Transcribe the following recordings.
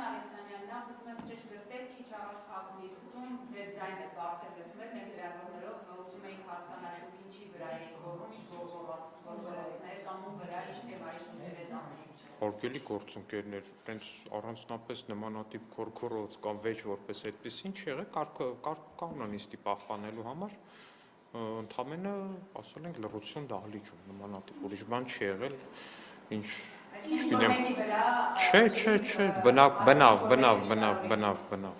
Ալեքսանյան, նա ուզում եմ ճշգրտել քիչ առաջ փակուլիսում ձեր ձայնը բարձր լսում եք, մենք լրագրողներով ուզում էինք հասկանալ դուք ինչի վրա եք խորում, ինչ գործողություններ կամ ու վրա, ինչ թեմայի շուրջ եք անում։ Հարգելի գործընկերներ, տենց առանձնապես նմանատիպ քորքորոց կամ վեճ որպես այդպեսին չի եղել, կանոնը նիստի պահպանելու համար ընդամենը ասել ենք լռություն դահլիճում նմանատիպ ուրիշ բան չի եղել, ինչ Չէ,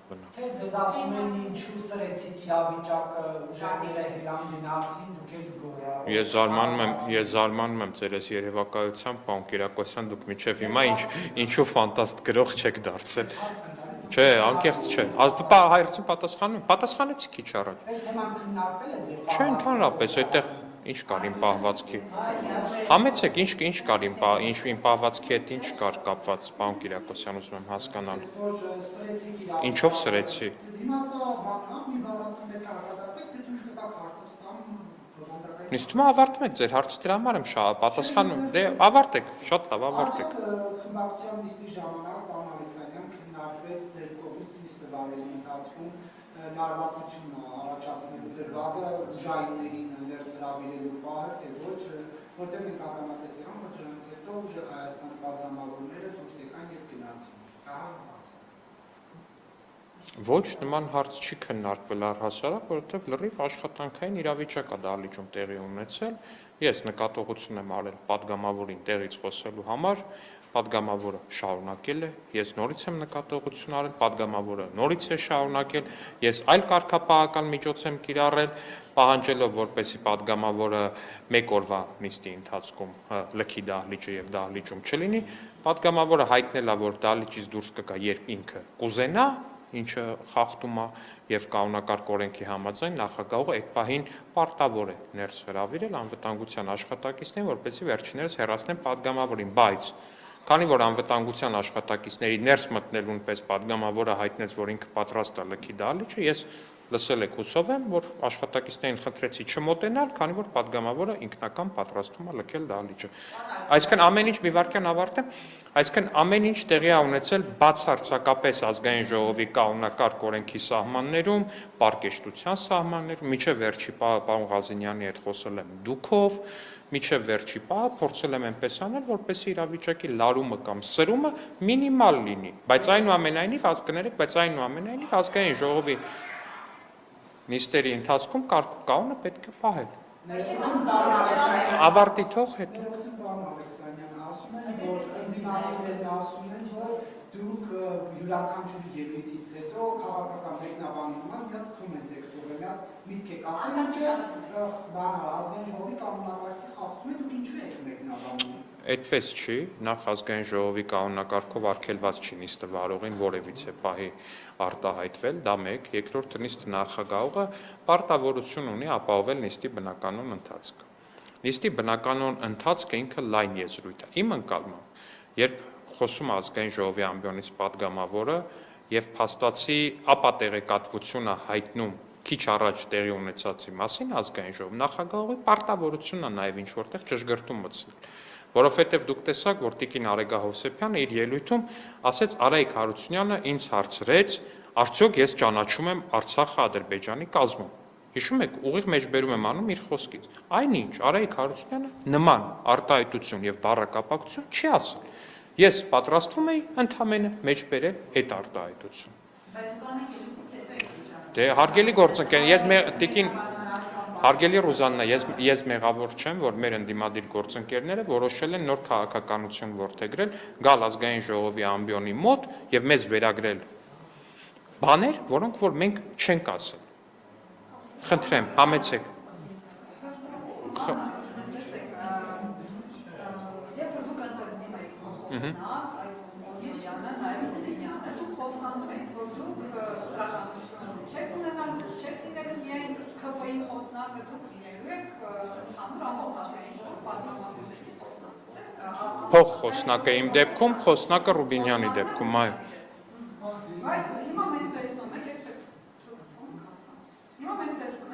բնավ։ Թե ձեզ ասում են ինչու սրեցիք իրավիճակը, ուժերները հելան գնացին, դուք էլ գոռա։ Ես զարմանում եմ ձեր այս երևակայությամբ, պարոն Կիրակոսյան, դուք մինչև հիմա ինչու ֆանտաստ գրող չեք դարձել։ Չէ, անկեղծ չէ։ Հայրցին պատասխանեցի քիչ առաջ։ Այդ թեման քննարկվել է ձեր։ Չէ, ընդհանրապես այդտեղ ինչ կար իմ պահվածքի։ Համեցեք, ինչ կար իմ պահվածքի հետ ինչ կար կապված, պարոն Կիրակոսյան, ուզում եմ հասկանալ։ Ինչով սրեցի։ Դիմացա բանա, մի բառ ասեմ պետք է արտադրեցեք, թե դուք կտակ հարցը ստամ բովանդակային։ Նիստում ավարտում եք ձեր հարցը դրա համար եմ պատասխանում։ Դե ավարտեք, շատ լավ, ավարտեք։ Խմբակցության նիստի ժամանակ պարոն Ալեքսանյան քննարկվեց ձեր կողմից նիստը վարելու ընթացքում լարվածություն առաջացնելու դրվագը ուժայիններին ներս հրավիրելու պահը, թե ոչ, որտեղ մենք ականատես եղանք, որ դրանից հետո ուժեղ Հայաստանի պատգամավորները դուրս եկան եւ գնացին։ Ահա հարցը։ Ոչ, նման հարց չի քննարկվել առհասարակ, որովհետև լրիվ աշխատանքային իրավիճակ է դահլիճում տեղի ունեցել։ Ես նկատողություն եմ արել պատգամավորին տեղից խոսելու համար, պատգամավորը շարունակել է, ես նորից եմ նկատողություն արել, պատգամավորը նորից է շարունակել, ես այլ կարգապահական միջոց եմ կիրառել, պահանջելով, որպեսզի պատգամավորը մեկ օրվա նիստի ընթացքում լքի դահլիճը եւ դահլիճում չլինի, պատգամավորը հայտնել է, որ դահլիճից դուրս կգա, երբ ինքը կուզենա, ինչը խախտում է եւ կանոնակարգ օրենքի համաձայն նախագահողը այդ պահին պարտավոր է ներս հրավիրել անվտանգության աշխատակիցներին, որպեսզի վերջիններս հեռացնեն պատգամավորին, բայց քանի որ անվտանգության աշխատակիցների ներս մտնելուն պես պատգամավորը հայտնեց, որ ինքը պատրաստ է լքի դահլիճը, ես լսել եք հուսով եմ, որ աշխատակիցներին խնդրեցի չմոտենալ, քանի որ պատգամավորը ինքնական պատրաստվում է լքել դահլիճը։ Այսինքն ամեն ինչ մի վարքյան ավարտեմ, այսինքն ամեն ինչ տեղի է ունեցել բացարձակապես ազգային ժողովի կանոնակարգ օրենքի սահմաններում, պարկեշտության սահմաններում, մինչև վերջի պահը պարոն Ղազենյանի հետ խոսել եմ դուքով, մինչև վերջի պահը փորձել եմ այնպես անել, որպեսզի իրավիճակի լարումը կամ սրումը մինիմալ լինի, բայց այնուամենայնիվ կներեք, բայց այնուամենայնիվ ազգային ժողովի նիստերի ընթացքում կարգ ու կանոնը պետք է պահել։ Ավարտի թող հետո։ Ներողություն պարոն Ալեքսանյան, ասում են, որ ընդդիմադիրներն ասում են, որ դուք յուրաքանչյուր ելույթից հետո քաղաքական մեկնաբանի նման մի հատ կոմենտ եք տվել, մի հատ միտք եք ասել, ինչը ազգային ժողովի կանոնակարգի խախտում է, դուք ինչու եք մեկնաբանում։ Այդպես չի, նախ ազգային ժողովի կանոնակարգով արգելված չի նիստը վարողին որևիցե պահի արտահայտվել, դա մեկ, երկրորդը նիստը նախագահողը պարտավորություն ունի ապահովել նիստի բնականոն ընթացքը։ Նիստի բնականոն ընթացքը ինքը լայն եզրույթ է։ Իմ ընկալմամբ, երբ խոսում ազգային ժողովի ամբիոնից պատգամավորը եւ փաստացի ապատեղեկատվությունը հայտնում քիչ առաջ տեղի ունեցածի մասին ազգային ժողով նախագահողի պարտավորությունն է նաեւ ինչ որտեղ ճշգրտում մտցնել, որովհետեւ դուք տեսաք, որ տիկին Արեգա Հովսեփյանը իր ելույթում ասեց Արայիկ Հարությունյանը ինձ հարցրեց, արդյոք ես ճանաչում եմ Արցախը Ադրբեջանի կազմում։ Հիշում եք, ուղիղ մեջբերում եմ անում իր խոսքից։ Այնինչ Արայիկ Հարությունյանը նման արտահայտություն եւ բառակապակցություն չի ասել։ Ես պատրաստվում էի ընդամենը մեջբերել այդ արտահայտություն։ Դե հարգելի գործընկեր, ես տիկին Հարգելի Ռուզաննա, ես մեղավոր չեմ, որ մեր ընդդիմադիր գործընկերները որոշել են նոր քաղաքականություն որդեգրել, գալ ազգային ժողովի ամբիոնի մոտ եւ մեզ վերագրել բաներ, որոնք որ մենք չենք ասել։ Խնդրեմ, համեցեք։ Փող խոսնակը իմ դեպքում, խոսնակը Ռուբինյանի դեպքում, այո։ Բայց հիմա մենք տեսնում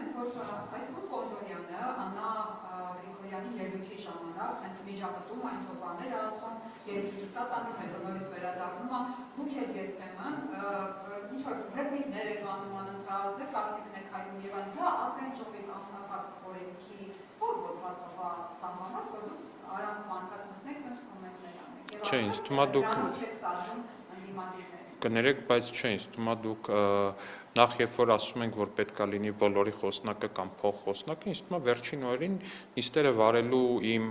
ենք, որ այդ Խոջորյանը, Աննա Գրիգորյանի ելույթի ժամանակ, սենց միջապտում այն ինչ-որ բաներ ասում, երկի կիսատ անում, հետո նորից վերադառնում, դուք էլ երբեմն անձնական օրենքի որ ոդվածով է սահմանված, որ դուք արանք անդադ մտնեք, ոնց կոմենտներ անեք։ Չէ, ինձ թվում է դուք չեք սադրում ընդդիմադիրներին։ կներեք, բայց չէ, ինձ թվում է դուք նախ երբ որ ասում ենք, որ պետքա լինի բոլորի խոսնակը կամ փոխխոսնակը, ինձ թվում է վերջին օրերին նիստերը վարելու իմ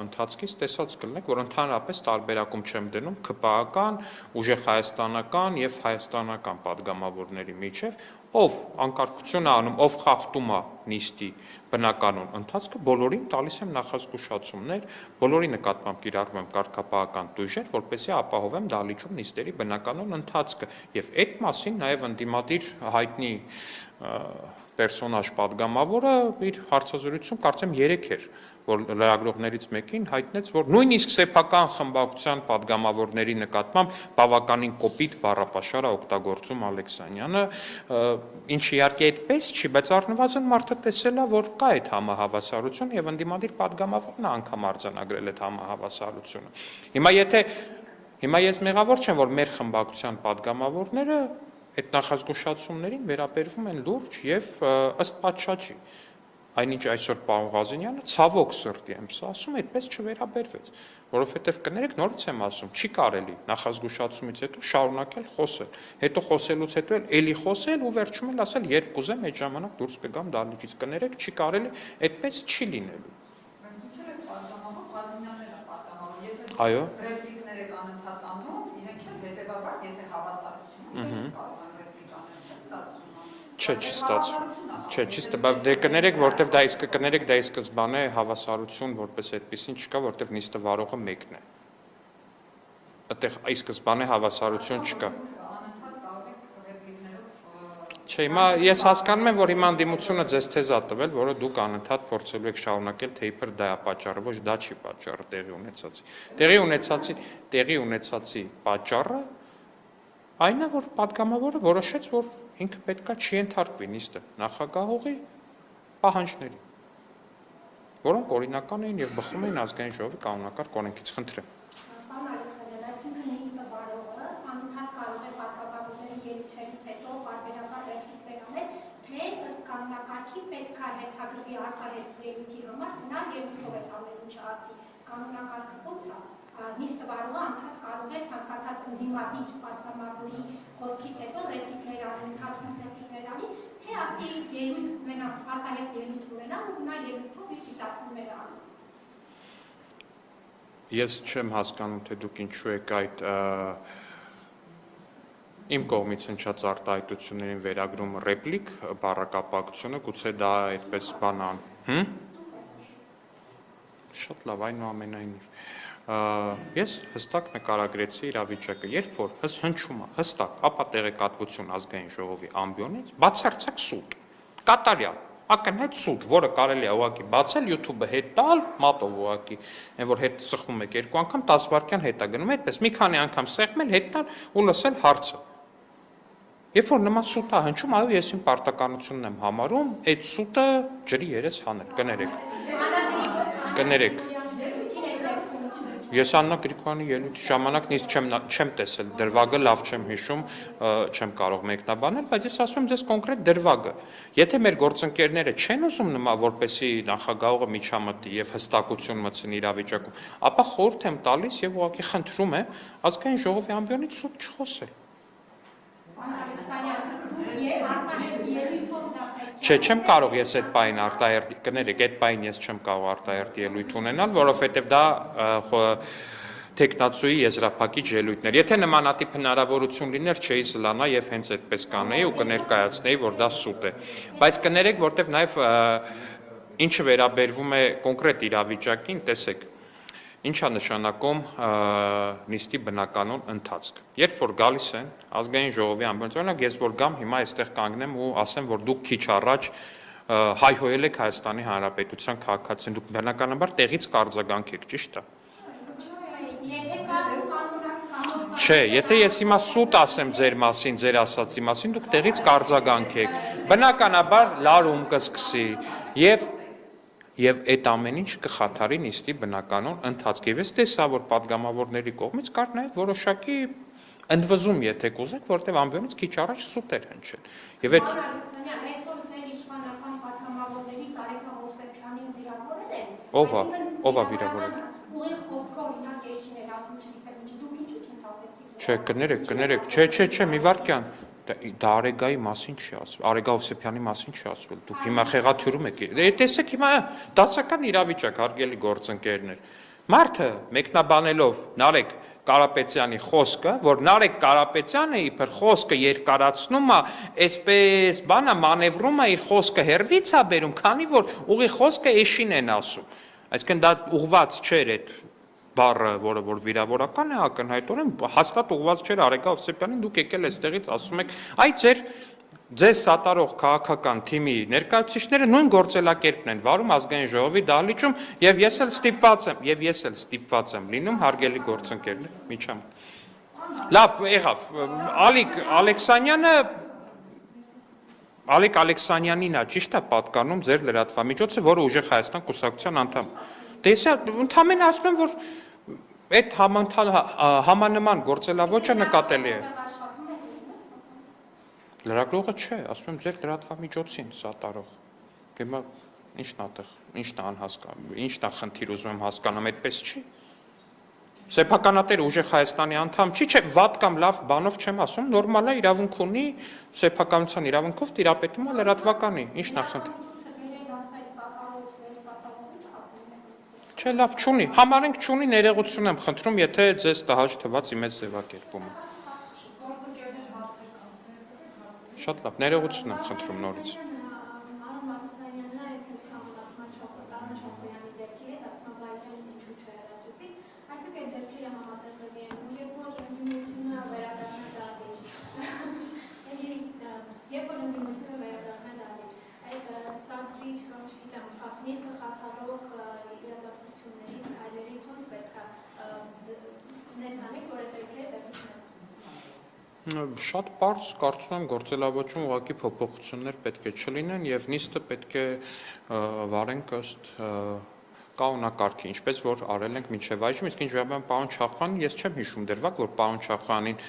ընթացքից տեսած կլինեք, որ ընդհանրապես տարբերակում չեմ դնում ԿՊԱ-ական, ուժեղ հայաստանական եւ հայաստանական падգամավորների միջև, ով անկարգություն է անում, ով խախտում է նիստի բնականon ընթացքը, բոլորին տալիս եմ նախազգուշացումներ, բոլորի նկատմամբ կիրառում եմ կարգապահական տույժեր, որպեսզի ապահովեմ դահլիճում նիստերի բնականon ընթացքը եւ այդ մասին նաեւ ընդդիմադիր հայտնի պերսոնաժ падգամավորը իր հարցազրույցում կարծեմ 3 էր, որ լրագրողներից մեկին հայտնեց, որ նույնիսկ սեփական խմբակցության падգամավորների նկատմամբ բավականին կոպիտ բառապաշար է օգտագործում Ալեքսանյանը, ինչը իհարկե այդպես չի, բայց առնվազն մարդը տեսել է, որ կա այդ համահավասարություն եւ ընդդիմադիր падգամավորն անգամ արձանագրել այդ համահավասարությունը։ Հիմա ես մեղավոր չեմ, որ մեր խմբակցության падգամավորները այդ նախազգուշացումներին վերաբերվում են լուրջ եւ ըստ պատշաճի։ Այնինչ այսօր պարոն Ղազենյանը ցավոք սրտի եմ սա ասում, այդպես չվերաբերվեց, որովհետև կներեք նորից եմ ասում, չի կարելի նախազգուշացումից հետո շարունակել խոսել, հետո խոսելուց հետո էլի խոսել ու վերջում էլ ասել երբ կուզեմ այդ ժամանակ դուրս կգամ դահլիճից, կներեք չի կարելի, այդպես չի լինելու։ Բայց դուք չեք պատգամավոր, Ղազենյանն է պատգամավոր, եթե Այո։ ռեպլիկներ եք անընդհատ անում, իրենք էլ հետեւաբար, եթե հավասարություն ունեն, կարող են ռեպլիկաներ չեն ստացվում։ Չէ, չի ստացվում։ Չէ, չի ստացվում։ Դե կներեք, որտեվ դա ի սկզբանե հավասարություն որպես այդպեսին չկա, որտեվ նիստը վարողը մեկն է։ Այդտեղ ի սկզբանե հավասարություն չկա։ Անընդհատ կարող եք ռեպլիկներով Չէ, հիմա ես հասկանում եմ, որ հիմա անդիմությունը ձեզ թեզ է տվել, որը դուք անընդհատ փորձելու եք շարունակել, թե իբր դա է պատճառը, ոչ դա չի պատճառը տեղի ունեցածի։ Տեղի ունեցածի պատճառը այն է, որ падգամավորը որոշեց, որ ինքը պետքա չի ենթարկվի նիստը նախագահողի պահանջների, որոնք օրինական էին եւ բխում էին ազգային ժողովի կանոնակարգ օրենքից, խնդրեմ։ Պարոն Ալեքսանդրյան, այսինքն նիստը վարողը անընդհատ կարող է падգամավորների ելույթներից հետո բարբերական ռեպլիկներ անել, թե ըստ կանոնակարգի պետք է հետագրվի արտահայտ ելույթի համար, նա ելույթով է ամեն ինչ ասի։ Կանոնակարգը ո՞նց է։ Նիստը վարողը անդադ կարող է ցանկացած ընդդիմադիր падգամավորի խոսքից հետո ռեպլիկներ անել, ընդհանուր ռեպլիկներ անի, թե ասի ելույթ ունենա, արտահայտ ելույթ ունենա ու նա ելույթով իր դիտարկումները անի։ Ես չեմ հասկանում, թե դուք ինչու եք այդ իմ կողմից հնչած արտահայտություններին վերագրում ռեպլիկ բառակապակցությունը, գուցե դա այդպես բանան։ Շատ լավ, այնուամենայնիվ։ Ես հստակ նկարագրեցի իրավիճակը, երբ որ հնչում է հստակ, ապա տեղեկատվություն ազգային ժողովի ամբիոնից, բացարձակ սուտ, կատարյալ, ակնհայտ սուտ, որը կարելի է ուղղակի բացել, YouTube-ը հետ տալ, մատով ուղղակի, այն որ հետ սխվում եք 2 անգամ 10 վայրկյան հետ է գնում, այդպես մի քանի անգամ սեղմել, հետ տալ ու լսել հարցը։ Երբ որ նման սուտ է հնչում, այո, ես իմ պարտականությունն եմ համարում, այդ սուտը ջրի երես հանել, կներեք։ Ես Աննա Գրիգորյանի ելույթի ժամանակ նիստ չեմ տեսել դրվագը, լավ չեմ հիշում, չեմ կարող մեկնաբանել, բայց ես ասում եմ ձեզ կոնկրետ դրվագը։ Եթե մեր գործընկերները չեն ուզում նման, որպեսի նախագահողը միջամտի եւ հստակություն մտցնի իրավիճակում, ապա խորհուրդ եմ տալիս եւ ուղղակի խնդրում եմ ազգային ժողովի ամբիոնից սուտ չխոսել։ Չէ, չեմ կարող ես այդ պայն արտահերտ, կներեք, այդ պայն ես չեմ կարող արտահերտ ելույթ ունենալ, որովհետև դա տեխնացուի եզրափակիչ ելույթներ։ Եթե նմանատիպ հնարավորություն լիներ, չէի զլանա եւ հենց այդպես կանեի ու կներկայացնեի, որ դա սուտ է։ Բայց կներեք, որտեվ նաեւ ինչը վերաբերվում է կոնկրետ իրավիճակին, տեսեք, ինչ է նշանակում նիստի բնականon ընթացք։ Երբ որ գալիս են ազգային ժողովի ամբողջությամբ, ես որ գամ հիմա այստեղ կանգնեմ ու ասեմ, որ դուք քիչ առաջ հայհոյել եք Հայաստանի Հանրապետության քաղաքացին, դուք բնականաբար տեղից կարձագանք եք, ճիշտ է։ Չէ, եթե ես հիմա սուտ ասեմ ձեր մասին, ձեր ասացի մասին, դուք տեղից կարձագանք եք։ Բնականաբար լարում կսկսի եւ այդ ամեն ինչ կխաթարի նիստի բնականon ընթացք։ Եվ ես տեսա, որ падգամավորների կողմից կար նաեւ որոշակի ընդվզում, եթե կուզեք, որտեղ ամբիոնից քիչ առաջ սուտ էր հնչել։ Եւ այդ այսօր ձեր իշխանական падգամավորներից Ով է վիրավորել։ Ուղիղ խոսքը օրինակ ես չներ ասում, չգիտեմ ինչ, դուք ինչու չընդհատեցիք։ Չէ, կներեք, չէ, մի վարքյան։ Դա Արեգայի մասին չի ասվել, Արեգա Հովսեփյանի մասին չի ասվել։ Դուք հիմա խեղաթյուրում եք։ Տեսեք հիմա դասական իրավիճակ, հարգելի գործընկերներ։ Մարդը մեկնաբանելով Նարեկ Կարապետյանի խոսքը, որ Նարեկ Կարապետյանը իբր խոսքը երկարացնում է, այսպես բանա մանևրում է իր խոսքը հերվից է բերում, քանի որ ուղի խոսքը էշին են ասում։ Այսինքն դա ուղված չէր այդ բառը, որը որ վիրավորական է ակնհայտորեն հաստատ ուղված չէր Արեգա Հովսեփյանին, դուք եկել այստեղից ասում եք, այ ձեզ սատարող քաղաքական թիմի ներկայացուցիչները նույն գործելակերպն են վարում ազգային ժողովի դահլիճում եւ ես էլ ստիպված եմ լինում հարգելի գործընկերներ միջամ։ Լավ, եղավ, Ալիկ Ալեքսանյանին է ճիշտ է պատկանում ձեր լրատվամիջոցը, որը ուժեղ Հայաստան կուսակցության անդամ։ Տեսա, ընդհանրապես ասում եմ, որ այդ համանման գործելավոճը նկատելի է։ Լրագրողը չէ, ասում եմ ձեր լրատվամիջոցին սատարող։ Հիմա ինչն է անհասկանալի, ինչն է խնդիր ուզում եմ հասկանամ, այդպես չի։ Սեփականատերը ուժեղ Հայաստանի անդամ չի, չէ, վատ կամ լավ բանով չեմ ասում, նորմալ է, իրավունք ունի, սեփականության իրավունքով տիրապետում է լրատվականի, ինչն է խնդիր։ Չէ, լավ, չունի, համարենք չունի, ներողություն եմ խնդրում, եթե ձեզ տհաճ թվաց իմ այս ձևակերպումը։ Շատ լավ, ներողություն եմ խնդրում նորից։ Շատ պարզ կարծում եմ գործելավոճում ուղղակի փոփոխություններ պետք է չլինեն եւ նիստը պետք է վարենք ըստ կանոնակարգի, ինչպես որ արել ենք մինչև այժմ, իսկ ինչ վերաբերում պարոն Չախոյանին, ես չեմ հիշում դրվագ, որ պարոն Չախոյանին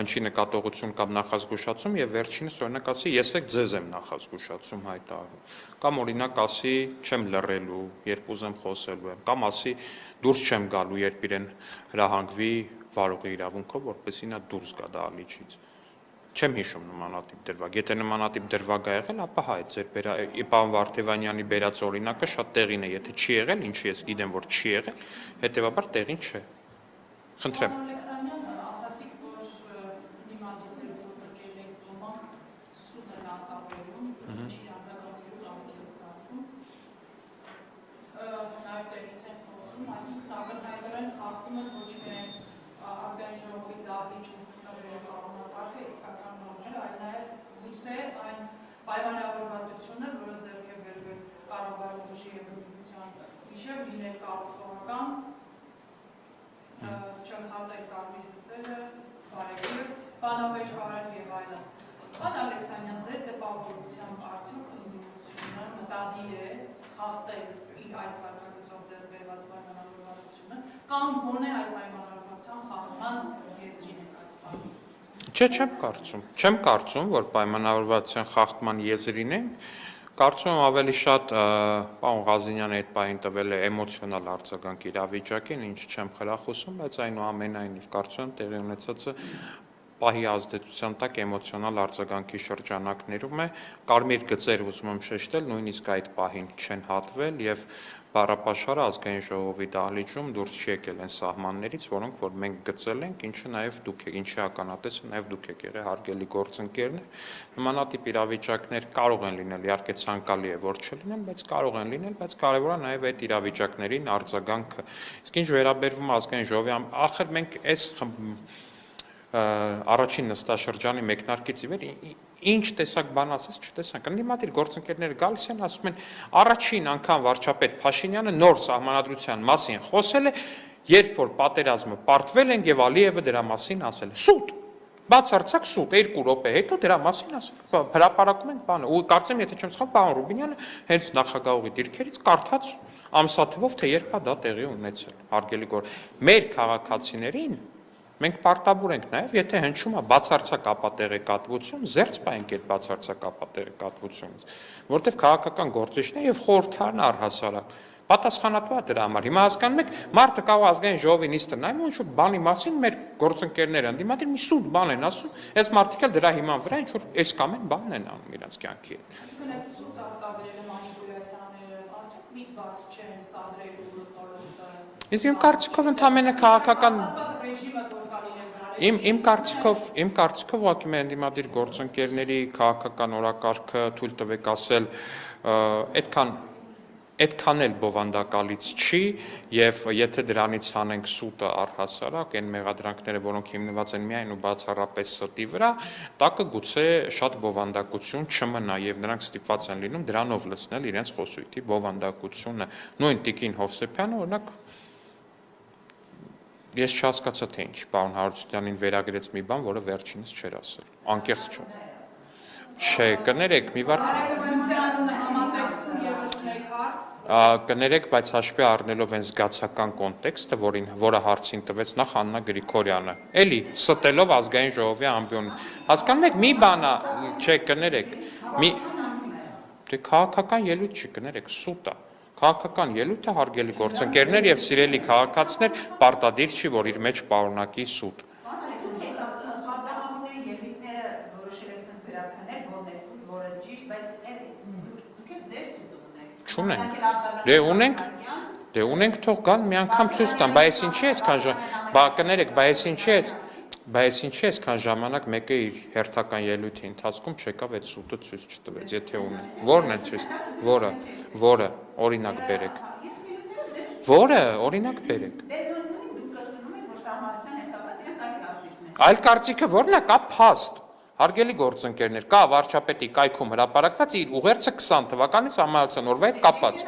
հնչի նկատողություն կամ նախազգուշացում եւ վերջինս օրինակ ասի ես եք ձեզ եմ նախազգուշացում հայտարարում կամ օրինակ ասի չեմ լռելու, երբ ուզեմ խոսելու եմ, կամ ասի դուրս չեմ գալու, երբ իրեն հրահանգվի վարողի իրավունքով, որպեսզի նա դուրս գա դահլիճից։ Չեմ հիշում նմանատիպ դրվագ։ Եթե նմանատիպ դրվագ ա եղել, ապա հայ ձեր պարոն Վարդևանյանի բերած օրինակը շատ տեղին է, եթե չի եղել, ինչի ես գիտեմ, որ չի եղել, հետեւաբար տեղին չէ։ Խնդրեմ։ Ասացիք, որ դիմադրության գործընկերներից ոմանք սուտ են արտադրում, չի արձագանքելու կամ ստացվում։ Նաև տեղից են խոսում, այսինքն ակնհայտորեն խախտում են ոչ միայն ազգային ժողովի դահլիճում կանոնակարգը, էթիկական նորմերը, այլ նաև գուցե այն պայմանավորվածությունը, որը ձեռք է բերվել կառավարող ուժի եւ բնության միջև լինել կառուցողական, չընդհատել կարմիր գծերը, բարեկիրթ, բանավեճ վարել եւ այլն։ Պարոն Ալեքսանյան, ձեր տպավորությամբ արդյոք ընդդիմությունը մտադիր է խախտել իր այս վարքագծով ձեռք բերված պայմանավորվածությունը կամ գոնե այդ պայմանավորվածության խախտման եզրին եք այս բանը։ Չէ, չեմ կարծում, որ պայմանավորվածության խախտման եզրին ենք, կարծում եմ ավելի շատ պարոն Ղազինյանը այդ պահին տվել է էմոցիոնալ արձագանք իրավիճակին, ինչ չեմ խրախուսում, բայց այնուամենայնիվ կարծում եմ տեղի ունեցածը պահի ազդեցության տակ էմոցիոնալ արձագանքի շրջանակներում է, կարմիր գծեր ուզում եմ շեշտել, նույնիսկ այդ պահին չեն հատվել եւ բառապաշարը ազգային ժողովի դահլիճում դուրս չի եկել այն սահմաններից, որոնք որ մենք գծել ենք, ինչը նաև դուք եք, ինչի ականատեսը նաև դուք եք եղել հարգելի գործընկերներ, նմանատիպ իրավիճակներ կարող են լինել, իհարկե ցանկալի է որ չլինեն, բայց կարող են լինել, բայց կարևոր է նաև այդ իրավիճակներին արձագանքը։ Իսկ ինչ վերաբերվում ազգային ժողովի, ախր մենք այս առաջին նստաշրջանի մեկնարկից ի վեր ինչ տեսակ բան ասես չտեսանք։ Ընդդիմադիր գործընկերները գալիս են, ասում են առաջին անգամ վարչապետ Փաշինյանը նոր սահմանադրության մասին խոսել է, երբ որ պատերազմը պարտվել են եւ Ալիևը դրա մասին ասել է։ Սուտ, բացարձակ սուտ, 2 րոպե հետո դրա մասին ասել։ Հրապարակում են բանը, ու կարծեմ, եթե չեմ սխալ, պարոն Ռուբինյանը հենց նախագահողի դիրքերից կարդաց ամսաթվով, թե երբ է դա տեղի ունեցել։ Հարգելի գործ, մեր քաղաքացիներին մենք պարտավոր ենք նաև, եթե հնչում է բացարձակ ապատեղեկատվություն, զերծ պահենք այդ բացարձակ ապատեղեկատվությունից, որտեղ քաղաքական գործիչներ եւ խորհրդարան առհասարակ Պատասխանատու է դրա համար։ Հիմա հասկանում եք, մարդը կարող ազգային ժողովի նիստը նայում ու ինչ-որ բանի մասին մեր գործընկերները ընդդիմադիր մի սուտ բան են ասում, այս մարդիկ էլ դրա հիման վրա ինչ-որ այս կամ այն բան են անում իրենց կյանքի հետ։ Այսինքն այդ սուտ արտաբերելու մանիպուլյացիաները արդյոք միտված չեն սադրելու մոլորտը։ Իսկ իմ կարծիքով ընդամենը քաղաքական ռեժիմը գործարի է Իմ կարծիքով ուղղակի մեր ընդդիմադիր գործընկերների քաղաքական օրակարգը թույլ տվեք ասել այդքան էլ բովանդակալից չի եւ եթե դրանից հանենք սուտը առհասարակ այն մեղադրանքները, որոնք հիմնված են միայն ու բացառապես ստի վրա, դա կգուցե շատ բովանդակություն չմնա եւ նրանք ստիպված են լինում դրանով լցնել իրենց խոսույթի բովանդակությունը։ Նույն Տիկին Հովսեփյանը օրինակ Ես չհասկացա թե ինչ պարոն Հարությունյանին վերագրեց մի բան, որը վերջինս չէր ասել։ Անկեղծ չէ։ Չէ, կներեք, մի վար համատեքստում եւս մեկ հարց։ Կներեք, բայց հաշվի առնելով այն զգացական կոնտեքստը, որը հարցին տվեց նախ Աննա Գրիգորյանը, էլի ստելով ազգային ժողովի ամբիոնից։ Հասկանում եք, մի բան է, չէ, կներեք, դե քաղաքական ելույթ չի, կներեք, սուտ է։ Քաղաքական ելույթը հարգելի գործընկերներ եւ սիրելի քաղաքացիներ պարտադիր չի, որ իր մեջ պարունակի սուտ։ Պատգամավորների ելույթները որոշել եք sense գրաքներ, որն է սուտ, որը ճիշտ, բայց դուք եք ձեր սուտը ունեք։ Դե ունենք, թող գան մի անգամ ցույց տան, բայց ինչի է այսքան կներեք, բայց ինչի է այսքան ժամանակ մեկը իր հերթական ելույթի ընթացքում չեկավ այդ սուտը ցույց չտվեց, եթե ունեն։ Որն է ցույց, որը օրինակ բերեք։ Որը օրինակ բերեք։ Դե նույն դուք կրկնում եք, որ սահմանության հետ կապված իրենք այլ կարծիքներ։ Այլ կարծիքը որն է, կա փաստ։ Հարգելի գործընկերներ, կա վարչապետի կայքում հրապարակված իր ուղերձը 20 թվականի սահմանության օրվա հետ կապված։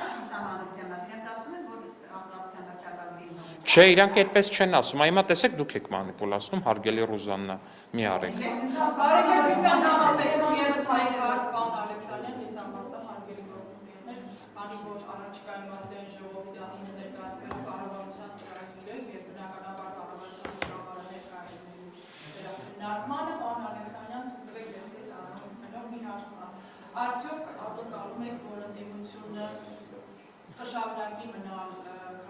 Չէ, իրանք այդպես չեն ասում, հիմա տեսեք դուք եք մանիպուլացնում, հարգելի Ռուզաննա, մի արեք։ Բարեկարգության համատեքստում եւս հայ հարց պարոն Ալեքսանյան, ես ամարտա հարգելի գործընկերներ, քանի որ առաջիկայում ազգային ժողովի դատին ներկայացվելու կառավարության ծրագիրը եւ բնականաբար կառավարության ղեկավարը ներկայացնելու վերահրամանը պարոն Ալեքսանյան թվեք դեպքից առանձնանալով մի հարց կա։ Արդյոք ակնկալում եք, որ ընդդիմությունը կշարունակի մնալ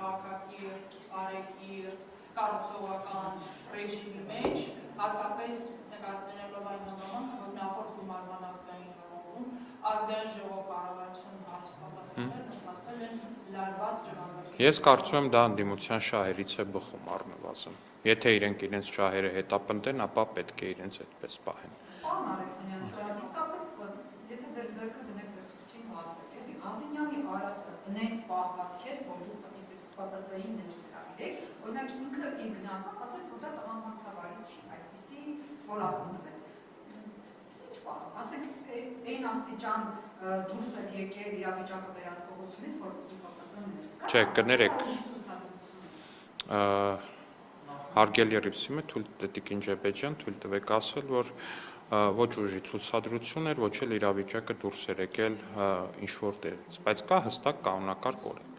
քաղաքակիրթ, բարեկիրթ, կառուցողական ռեժիմի մեջ, հատկապես նկատելով այն հանգամանքը, որ նախորդ գումարման ազգային ժողով կառավարություն հարցը պատասխանել նպաստել են լարված ջրավարի։ Ես կարծում եմ դա ընդդիմության շահերից է բխում առնվազն։ Եթե իրենք իրենց շահերը հետապնդեն, ապա պետք է իրենց այդպես պահեն։ Պարոն Ալեքսանյան, իսկապես եթե ձեր ձեռքը դնեք ձեր խղճին ու ասեք, էլի Ազինյանի արածը նենց պահվածք էր, որ դուք պատածային ներս գացեք, օրինակ ինքը իր գնահատմամբ ասեց, որ դա տղամարդավարի չի, այսպիսի որակում տվեց։ Ինչ բան, ասենք այն աստիճան դուրս եք եկել իրավիճակը վերահսկողությունից, որ դուք պատածային ներս գաք։ Չէ, կներեք։ Հարգելի Ռիփսիմը, Տիկին Ջեբեջյան, թույլ տվեք ասել, որ ոչ ուժի ցուցադրություն էր, ոչ էլ իրավիճակը դուրս էր եկել ինչ-որ տեղից, բայց կա հստակ կանոնակարգ օրենք։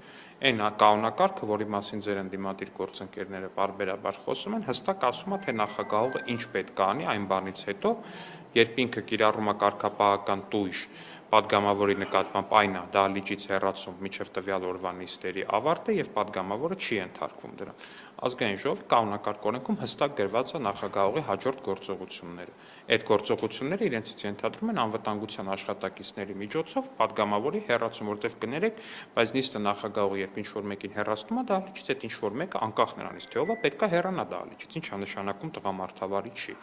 Այն կանոնակարգը, որի մասին ձեր ընդդիմադիր գործընկերները պարբերաբար խոսում են, հստակ ասում է, թե նախագահողը ինչ պետք է անի այն բանից հետո, երբ ինքը կիրառում է կարգապահական տույժ պատգամավորի նկատմամբ այն է դահլիճից հեռացում միջև տվյալ օրվա նիստերի ավարտը եւ պատգամավորը չի ենթարկվում դրան։ Ազգային ժողովի կանոնակարգ օրենքում հստակ գրված է նախագահողի հաջորդ գործողությունները։ Այդ գործողությունները իրենցից ենթադրում են անվտանգության աշխատակիցների միջոցով պատգամավորի հեռացում, որտեղ կներեք, բայց նիստը նախագահողը երբ ինչ-որ մեկին հեռացնում է դահլիճից, այդ ինչ-որ մեկը անկախ նրանից թե ով է, պետք է հեռանա դահլիճից, ինչա նշանակում տղամարդավարի չի։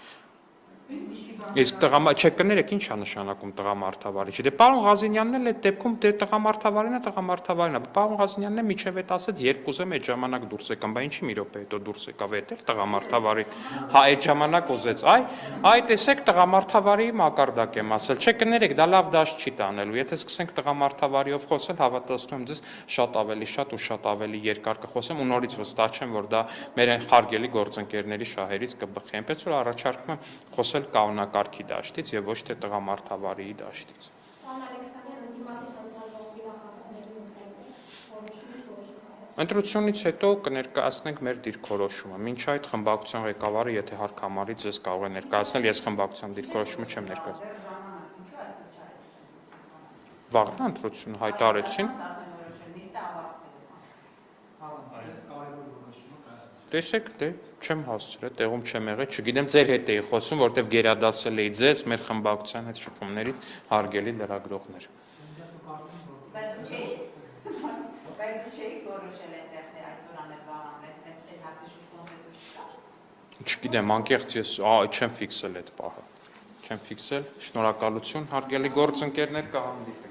Իսկ չէ, կներեք, ինչ է նշանակում տղամարդավարի չի։ Դե պարոն Ղազինյանն էլ այդ դեպքում դե տղամարդավարին է, տղամարդավարին է։ Պարոն Ղազինյանն է միջև այդ ասեց, երբ ուզեմ այդ ժամանակ դուրս եկամ, բայց ինչի մի րոպե հետո դուրս եկավ, այդ էր տղամարդավարին։ Հա, այդ ժամանակ ուզեց, այ տեսեք տղամարդավարի մակարդակ եմ ասել։ Չէ, կներեք, դա լավ դաշտ չի տանելու։ Եթե սկսենք տղամարդավարիով խոսել, հավատացնում եմ ձեզ շատ ավելի երկար կխոսեմ ու նորից վստահ չեմ, որ դա մեր հարգելի գործընկերների շահերից կբխի։ Այնպես որ առաջարկում եմ խոսել կանոնակարգի դաշտից եւ ոչ թե տղամարդավարի դաշտից։ Պարոն Ալեքսանյան, ընդդիմադիր հանձնաժողովի նախագահների Ընտրությունից հետո կներկայացնենք մեր դիրքորոշումը։ Մինչ այդ խմբակցության ղեկավարը, եթե հարկ համարի, ձեզ կարող է ներկայացնել, ես խմբակցության դիրքորոշումը չեմ ներկայացնում։ Վաղն ընտրությունը հայտարարեցին։ Տեսեք, դե չեմ հասցրել, տեղում չեմ եղել, չգիտեմ ձեր հետ էի խոսում, որտեվ գերադասել էի ձեզ, մեր խմբակցության հետ շփումներից հարգելի լրագրողներ։ Բայց դու չէի որոշել այնտեղ թե այսօր անել վաղ անես, այդ հարցի շուրջ կոնսենսուս չկա։ Չգիտեմ, անկեղծ ես չեմ ֆիքսել այդ պահը։ Չեմ ֆիքսել։ Շնորհակալություն, հարգելի գործընկերներ, կհանդիպենք։